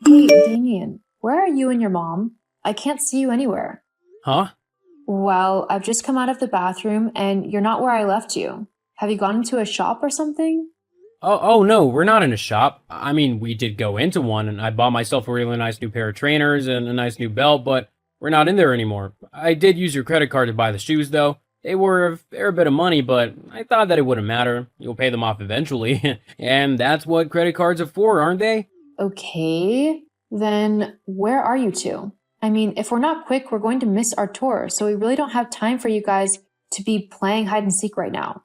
Hey, Damien, where are you and your mom? I can't see you anywhere. Huh? Well, I've just come out of the bathroom and you're not where I left you. Have you gone into a shop or something? Oh no, we're not in a shop. I mean, we did go into one, and I bought myself a really nice new pair of trainers and a nice new belt, but we're not in there anymore. I did use your credit card to buy the shoes, though. They were a fair bit of money, but I thought that it wouldn't matter. You'll pay them off eventually, and that's what credit cards are for, aren't they? Okay, then where are you two? I mean, if we're not quick, we're going to miss our tour, so we really don't have time for you guys to be playing hide and seek right now.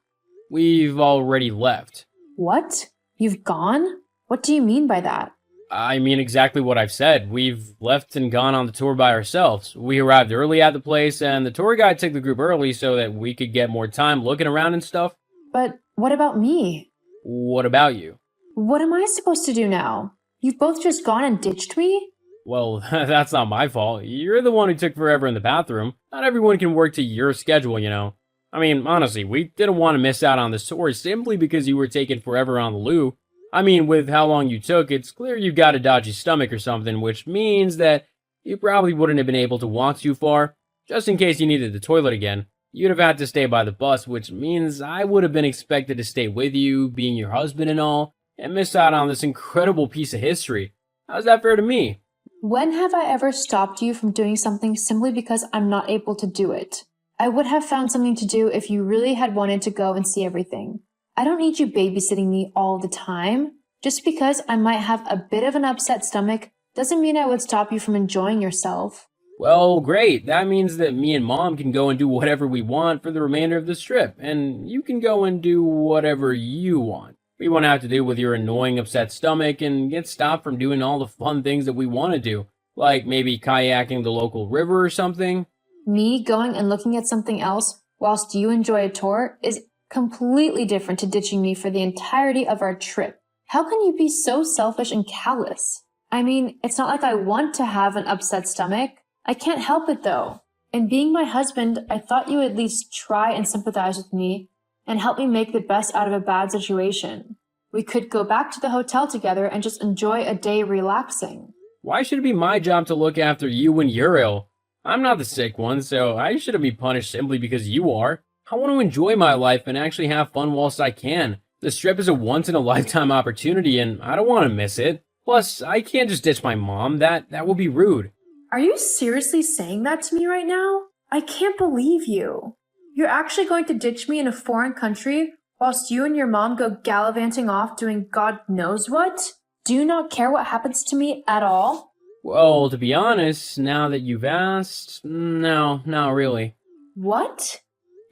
We've already left. What? You've gone? What do you mean by that? I mean exactly what I've said. We've left and gone on the tour by ourselves. We arrived early at the place, and the tour guide took the group early so that we could get more time looking around and stuff. But what about me? What about you? What am I supposed to do now? You've both just gone and ditched me? Well, that's not my fault. You're the one who took forever in the bathroom. Not everyone can work to your schedule, you know. I mean, honestly, we didn't want to miss out on the tour simply because you were taking forever on the loo. I mean, with how long you took, it's clear you've got a dodgy stomach or something, which means that you probably wouldn't have been able to walk too far. Just in case you needed the toilet again, you'd have had to stay by the bus, which means I would have been expected to stay with you, being your husband and all, and miss out on this incredible piece of history. How's that fair to me? When have I ever stopped you from doing something simply because I'm not able to do it? I would have found something to do if you really had wanted to go and see everything. I don't need you babysitting me all the time. Just because I might have a bit of an upset stomach doesn't mean I would stop you from enjoying yourself. Well, great. That means that me and mom can go and do whatever we want for the remainder of this trip, and you can go and do whatever you want. We won't have to deal with your annoying, upset stomach and get stopped from doing all the fun things that we want to do, like maybe kayaking the local river or something. Me going and looking at something else whilst you enjoy a tour is completely different to ditching me for the entirety of our trip. How can you be so selfish and callous? I mean, it's not like I want to have an upset stomach. I can't help it though. And being my husband, I thought you would at least try and sympathize with me and help me make the best out of a bad situation. We could go back to the hotel together and just enjoy a day relaxing. Why should it be my job to look after you when you're ill? I'm not the sick one, so I shouldn't be punished simply because you are. I want to enjoy my life and actually have fun whilst I can. This trip is a once-in-a-lifetime opportunity, and I don't want to miss it. Plus, I can't just ditch my mom. That would be rude. Are you seriously saying that to me right now? I can't believe you. You're actually going to ditch me in a foreign country whilst you and your mom go gallivanting off doing God knows what? Do you not care what happens to me at all? Well, to be honest, now that you've asked, no, not really. What?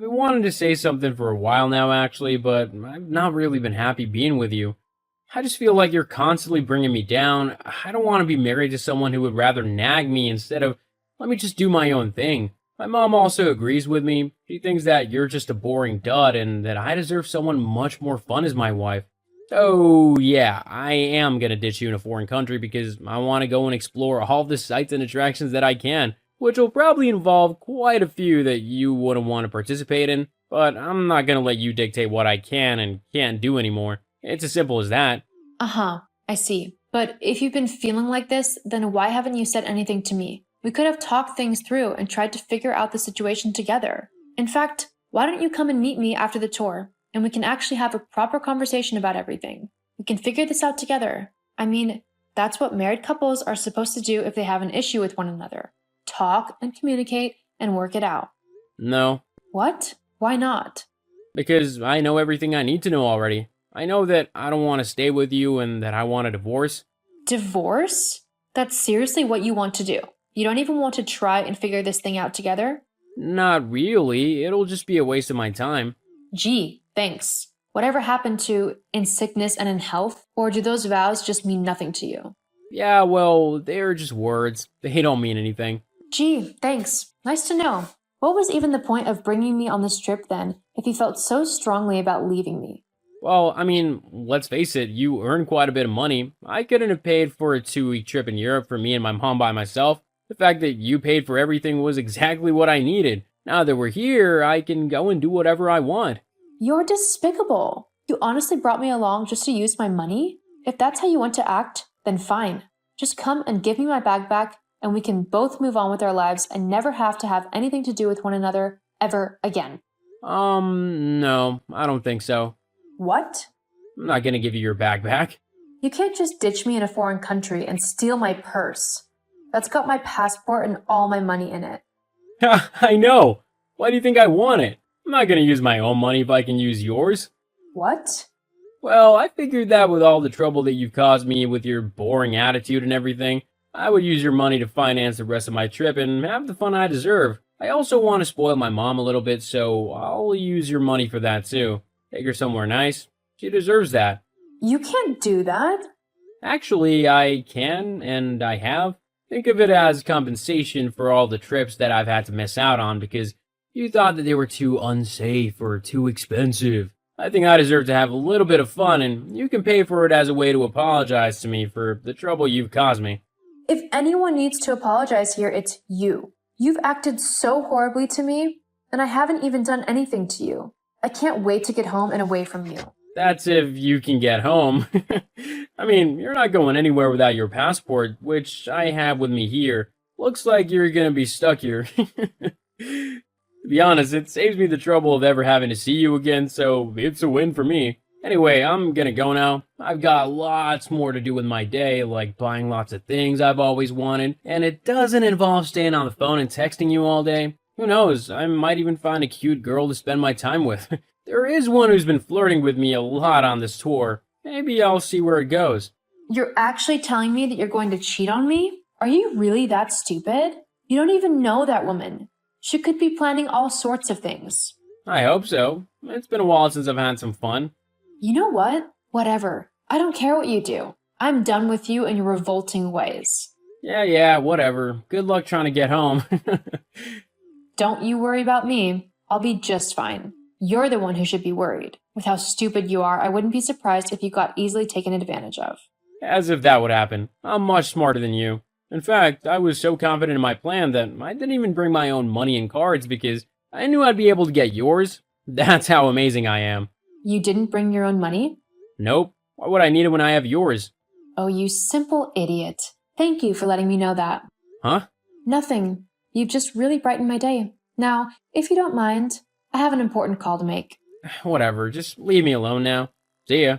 I wanted to say something for a while now, actually, but I've not really been happy being with you. I just feel like you're constantly bringing me down. I don't want to be married to someone who would rather nag me instead of let me just do my own thing. My mom also agrees with me. She thinks that you're just a boring dud and that I deserve someone much more fun as my wife. So, yeah, I am gonna ditch you in a foreign country because I want to go and explore all the sights and attractions that I can, which will probably involve quite a few that you wouldn't want to participate in, but I'm not gonna let you dictate what I can and can't do anymore. It's as simple as that. Uh-huh, I see. But if you've been feeling like this, then why haven't you said anything to me? We could have talked things through and tried to figure out the situation together. In fact, why don't you come and meet me after the tour, and we can actually have a proper conversation about everything. We can figure this out together. I mean, that's what married couples are supposed to do if they have an issue with one another. Talk and communicate and work it out. No, What? Why not? because I know everything I need to know already. I know that I don't want to stay with you and that I want a divorce. Divorce? That's seriously what you want to do. You don't even want to try and figure this thing out together? Not really, it'll just be a waste of my time. Gee, thanks. Whatever happened to in sickness and in health? Or do those vows just mean nothing to you? Yeah, well, they're just words. They don't mean anything. Gee, thanks. Nice to know. What was even the point of bringing me on this trip then, if you felt so strongly about leaving me? Well, I mean, let's face it, you earn quite a bit of money. I couldn't have paid for a 2 week trip in Europe for me and my mom by myself. The fact that you paid for everything was exactly what I needed. Now that we're here, I can go and do whatever I want. You're despicable. You honestly brought me along just to use my money? If that's how you want to act, then fine. Just come and give me my bag back, and we can both move on with our lives and never have to have anything to do with one another ever again. No, I don't think so. What? I'm not gonna give you your bag back. You can't just ditch me in a foreign country and steal my purse. That's got my passport and all my money in it. I know. Why do you think I want it? I'm not gonna use my own money if I can use yours. What? Well, I figured that with all the trouble that you've caused me with your boring attitude and everything, I would use your money to finance the rest of my trip and have the fun I deserve. I also want to spoil my mom a little bit, so I'll use your money for that too. Take her somewhere nice. She deserves that. You can't do that. Actually, I can, and I have. Think of it as compensation for all the trips that I've had to miss out on because you thought that they were too unsafe or too expensive. I think I deserve to have a little bit of fun, and you can pay for it as a way to apologize to me for the trouble you've caused me. If anyone needs to apologize here, it's you. You've acted so horribly to me, and I haven't even done anything to you. I can't wait to get home and away from you. That's if you can get home. I mean, you're not going anywhere without your passport, which I have with me here. Looks like you're gonna be stuck here. To be honest, it saves me the trouble of ever having to see you again, so it's a win for me. Anyway, I'm gonna go now. I've got lots more to do with my day, like buying lots of things I've always wanted, and it doesn't involve staying on the phone and texting you all day. Who knows, I might even find a cute girl to spend my time with. There is one who's been flirting with me a lot on this tour. Maybe I'll see where it goes. You're actually telling me that you're going to cheat on me? Are you really that stupid? You don't even know that woman. She could be planning all sorts of things. I hope so. It's been a while since I've had some fun. You know what? Whatever. I don't care what you do. I'm done with you and your revolting ways. Yeah, whatever. Good luck trying to get home. Don't you worry about me. I'll be just fine. You're the one who should be worried. With how stupid you are, I wouldn't be surprised if you got easily taken advantage of. As if that would happen. I'm much smarter than you. In fact, I was so confident in my plan that I didn't even bring my own money and cards because I knew I'd be able to get yours. That's how amazing I am. You didn't bring your own money? Nope. Why would I need it when I have yours? Oh, you simple idiot. Thank you for letting me know that. Huh? Nothing. You've just really brightened my day. Now, if you don't mind, I have an important call to make. Whatever, just leave me alone now. See ya.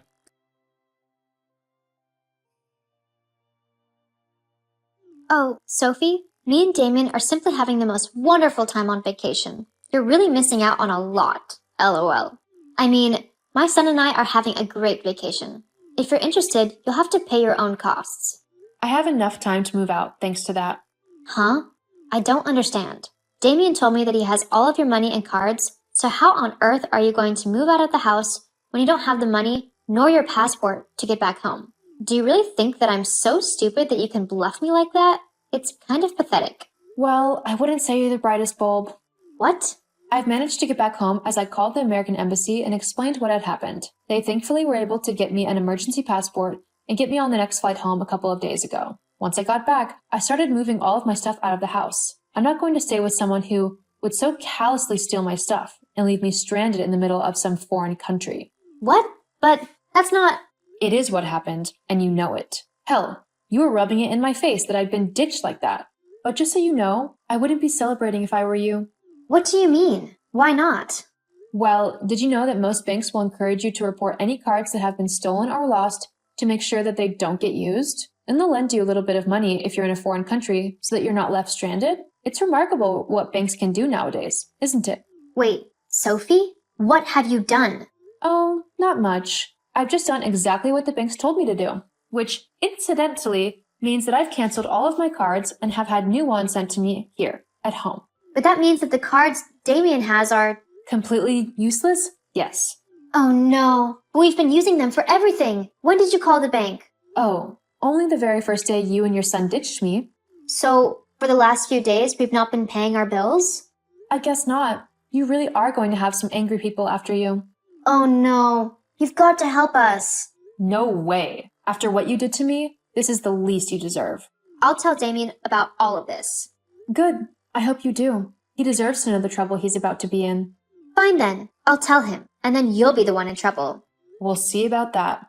Oh, Sophie, me and Damien are simply having the most wonderful time on vacation. You're really missing out on a lot. LOL. I mean, my son and I are having a great vacation. If you're interested, you'll have to pay your own costs. I have enough time to move out, thanks to that. Huh? I don't understand. Damien told me that he has all of your money and cards, so how on earth are you going to move out of the house when you don't have the money nor your passport to get back home? Do you really think that I'm so stupid that you can bluff me like that? It's kind of pathetic. Well, I wouldn't say you're the brightest bulb. What? I've managed to get back home as I called the American embassy and explained what had happened. They thankfully were able to get me an emergency passport and get me on the next flight home a couple of days ago. Once I got back, I started moving all of my stuff out of the house. I'm not going to stay with someone who would so callously steal my stuff and leave me stranded in the middle of some foreign country. What? But that's not... It is what happened, and you know it. Hell, you were rubbing it in my face that I'd been ditched like that. But just so you know, I wouldn't be celebrating if I were you. What do you mean? Why not? Well, did you know that most banks will encourage you to report any cards that have been stolen or lost to make sure that they don't get used? And they'll lend you a little bit of money if you're in a foreign country so that you're not left stranded. It's remarkable what banks can do nowadays, isn't it? Wait, Sophie? What have you done? Oh, not much. I've just done exactly what the banks told me to do, which, incidentally, means that I've canceled all of my cards and have had new ones sent to me here, at home. But that means that the cards Damien has are... Completely useless? Yes. Oh no, but we've been using them for everything. When did you call the bank? Oh, only the very first day you and your son ditched me. So, for the last few days, we've not been paying our bills? I guess not. You really are going to have some angry people after you. Oh no, you've got to help us. No way. After what you did to me, this is the least you deserve. I'll tell Damien about all of this. Good. I hope you do. He deserves to know the trouble he's about to be in. Fine then, I'll tell him, and then you'll be the one in trouble. We'll see about that.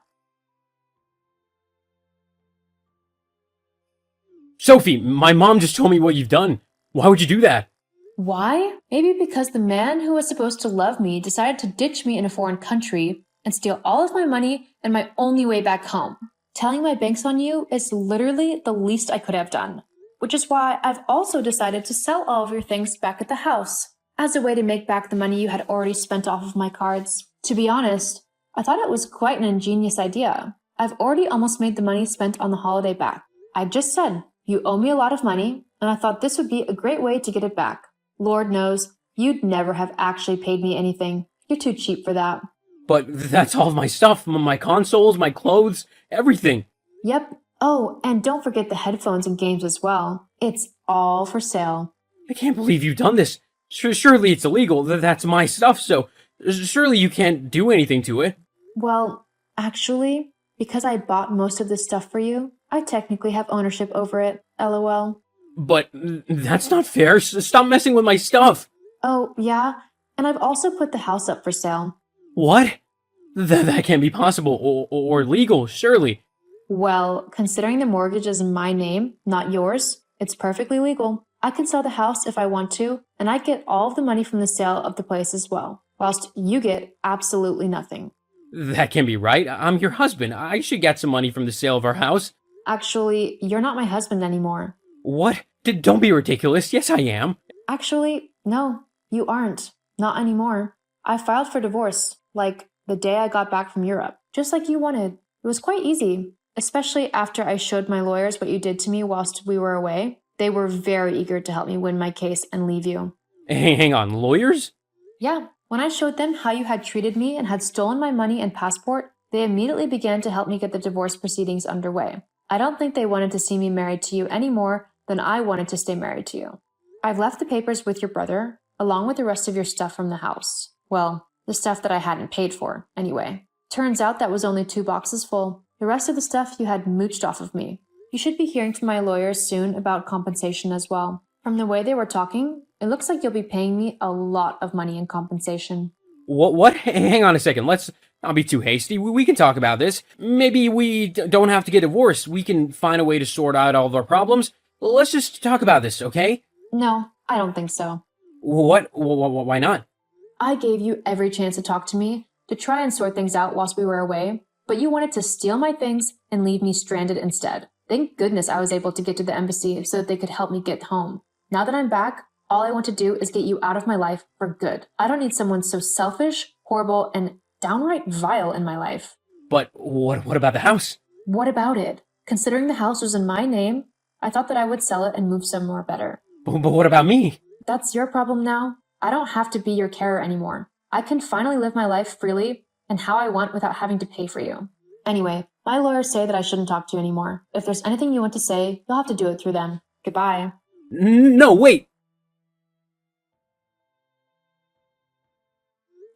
Sophie, my mom just told me what you've done. Why would you do that? Why? Maybe because the man who was supposed to love me decided to ditch me in a foreign country and steal all of my money and my only way back home. Telling my banks on you is literally the least I could have done, which is why I've also decided to sell all of your things back at the house as a way to make back the money you had already spent off of my cards. To be honest, I thought it was quite an ingenious idea. I've already almost made the money spent on the holiday back. I just said, you owe me a lot of money, and I thought this would be a great way to get it back. Lord knows, you'd never have actually paid me anything. You're too cheap for that. But that's all of my stuff, my consoles, my clothes, everything. Yep. Oh, and don't forget the headphones and games as well. It's all for sale. I can't believe you've done this. Surely it's illegal. That's my stuff, so surely you can't do anything to it. Well, actually, because I bought most of this stuff for you, I technically have ownership over it, LOL. But that's not fair. Stop messing with my stuff. Oh, yeah? And I've also put the house up for sale. What? That can't be possible or legal, surely. Well, considering the mortgage is in my name, not yours, it's perfectly legal. I can sell the house if I want to, and I get all of the money from the sale of the place as well, whilst you get absolutely nothing. That can't be right. I'm your husband. I should get some money from the sale of our house. Actually, you're not my husband anymore. What? Don't be ridiculous. Yes, I am. Actually, no, you aren't. Not anymore. I filed for divorce, like, the day I got back from Europe, just like you wanted. It was quite easy, especially after I showed my lawyers what you did to me whilst we were away. They were very eager to help me win my case and leave you. Hang on, lawyers? Yeah, when I showed them how you had treated me and had stolen my money and passport, they immediately began to help me get the divorce proceedings underway. I don't think they wanted to see me married to you any more than I wanted to stay married to you. I've left the papers with your brother, along with the rest of your stuff from the house. Well, the stuff that I hadn't paid for, anyway. Turns out that was only 2 boxes full. The rest of the stuff you had mooched off of me. You should be hearing from my lawyers soon about compensation as well. From the way they were talking, it looks like you'll be paying me a lot of money in compensation. What? Hang on a second. Let's not be too hasty. We can talk about this. Maybe we don't have to get divorced. We can find a way to sort out all of our problems. Let's just talk about this, okay? No, I don't think so. What? Why not? I gave you every chance to talk to me, to try and sort things out whilst we were away, but you wanted to steal my things and leave me stranded instead. Thank goodness I was able to get to the embassy so that they could help me get home. Now that I'm back, all I want to do is get you out of my life for good. I don't need someone so selfish, horrible, and downright vile in my life. But what about the house? What about it? Considering the house was in my name, I thought that I would sell it and move somewhere better. But what about me? That's your problem now. I don't have to be your carer anymore. I can finally live my life freely and how I want without having to pay for you. Anyway, my lawyers say that I shouldn't talk to you anymore. If there's anything you want to say, you'll have to do it through them. Goodbye. No, wait.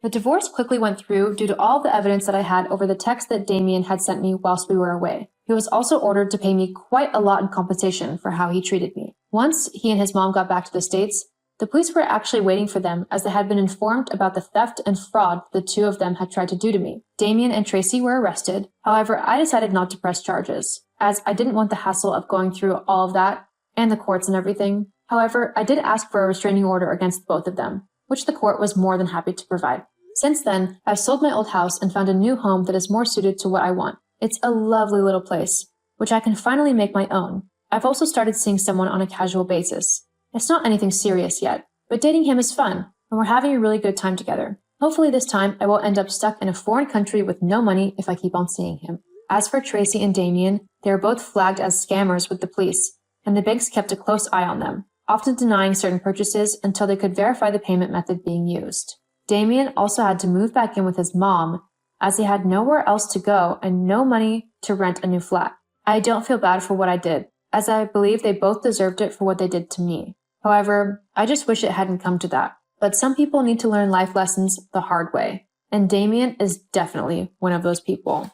The divorce quickly went through due to all the evidence that I had over the text that Damien had sent me whilst we were away. He was also ordered to pay me quite a lot in compensation for how he treated me. Once he and his mom got back to the States, the police were actually waiting for them as they had been informed about the theft and fraud the 2 of them had tried to do to me. Damien and Tracy were arrested. However, I decided not to press charges, as I didn't want the hassle of going through all of that and the courts and everything. However, I did ask for a restraining order against both of them, which the court was more than happy to provide. Since then, I've sold my old house and found a new home that is more suited to what I want. It's a lovely little place, which I can finally make my own. I've also started seeing someone on a casual basis. It's not anything serious yet, but dating him is fun, and we're having a really good time together. Hopefully this time I won't end up stuck in a foreign country with no money if I keep on seeing him. As for Tracy and Damien, they are both flagged as scammers with the police, and the banks kept a close eye on them, often denying certain purchases until they could verify the payment method being used. Damien also had to move back in with his mom, as he had nowhere else to go and no money to rent a new flat. I don't feel bad for what I did, as I believe they both deserved it for what they did to me. However, I just wish it hadn't come to that. But some people need to learn life lessons the hard way, and Damien is definitely one of those people.